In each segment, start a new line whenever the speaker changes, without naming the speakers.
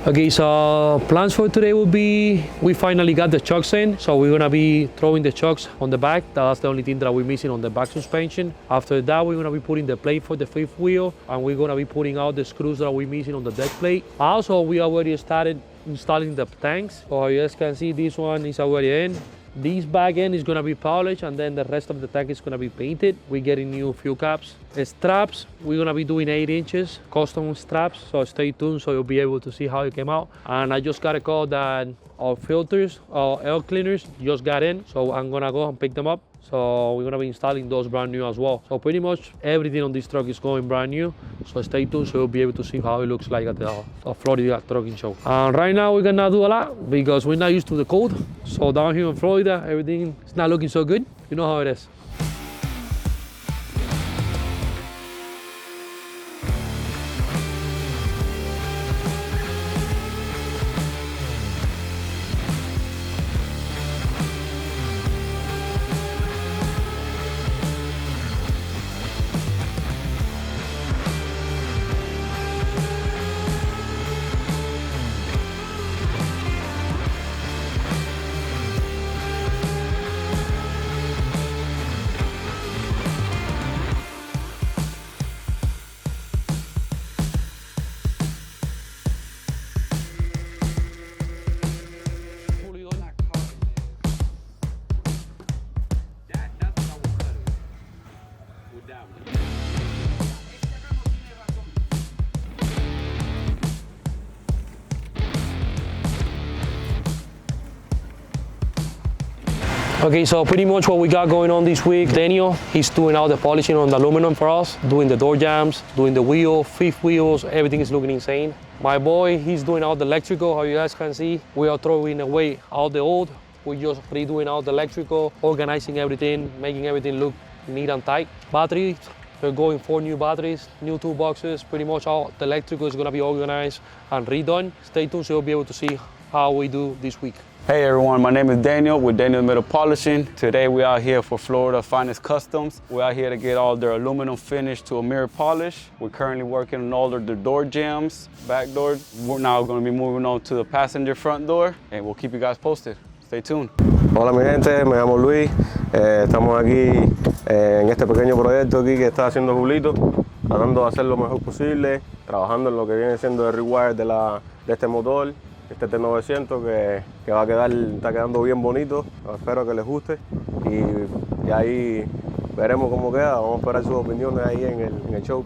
Okay, so plans for today will be, we finally got the chocks in, so we're gonna be throwing the chocks on the back. That's the only thing that we're missing on the back suspension. After that, we're gonna be putting the plate for the fifth wheel, and we're gonna be putting out the screws that we're missing on the deck plate. Also, we already started installing the tanks. So you guys can see, this one is already in. This back end is gonna be polished, and then the rest of the tank is gonna be painted. We're getting new fuel caps. Straps, we're gonna be doing 8 inches custom straps, so stay tuned so you'll be able to see how it came out. And I just got a call that our filters, our air cleaners just got in, so I'm gonna go and pick them up. So we're gonna be installing those brand new as well. So pretty much everything on this truck is going brand new. So stay tuned so you'll be able to see how it looks like at the Florida Trucking Show. And right now we're gonna do a lot because we're not used to the cold. So down here in Florida, everything is not looking so good. You know how it is. Okay, so pretty much what we got going on this week, Daniel, he's doing all the polishing on the aluminum for us, doing the door jambs, doing the wheel, fifth wheels, everything is looking insane. My boy, he's doing all the electrical, how you guys can see. We are throwing away all the old. We're just redoing all the electrical, organizing everything, making everything look neat and tight. Batteries, we're going 4 new batteries, new toolboxes, pretty much all the electrical is gonna be organized and redone. Stay tuned so you'll be able to see how we do this week.
Hey everyone, my name is Daniel with Daniel Metal Polishing. Today we are here for Florida Finest Customs. We're out here to get all their aluminum finish to a mirror polish. We're currently working on all of the door jambs, back doors. We're now going to be moving on to the passenger front door, and we'll keep you guys posted. Stay tuned.
Hola mi gente, me llamo Luis. Estamos aquí en este pequeño proyecto aquí que está haciendo Julito, tratando de hacer lo mejor posible, trabajando en lo que viene siendo el rewire de este motor. Este T900 que va a quedar, está quedando bien bonito, espero que les guste y ahí veremos cómo queda, vamos a esperar sus opiniones ahí en el show.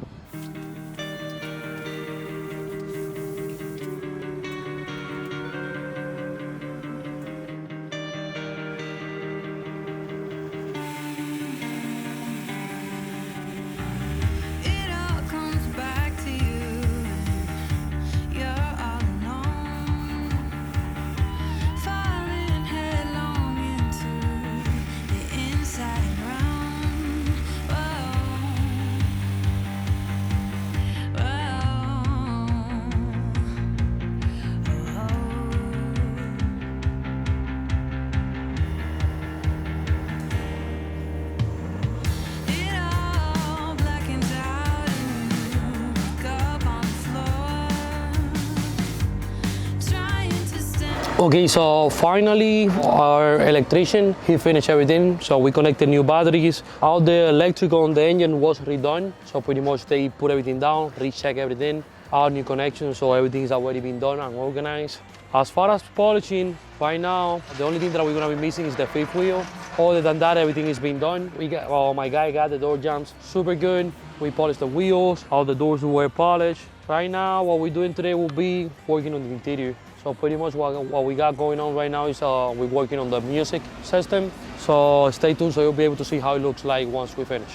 Okay, so finally our electrician, he finished everything. So we connected new batteries. All the electrical on the engine was redone. So pretty much they put everything down, recheck everything, all new connections. So everything's already been done and organized. As far as polishing, right now, the only thing that we're gonna be missing is the fifth wheel. Other than that, everything is being done. My guy got the door jambs super good. We polished the wheels, all the doors were polished. Right now, what we're doing today will be working on the interior. So pretty much what we got going on right now is we're working on the music system. So stay tuned so you'll be able to see how it looks like once we finish.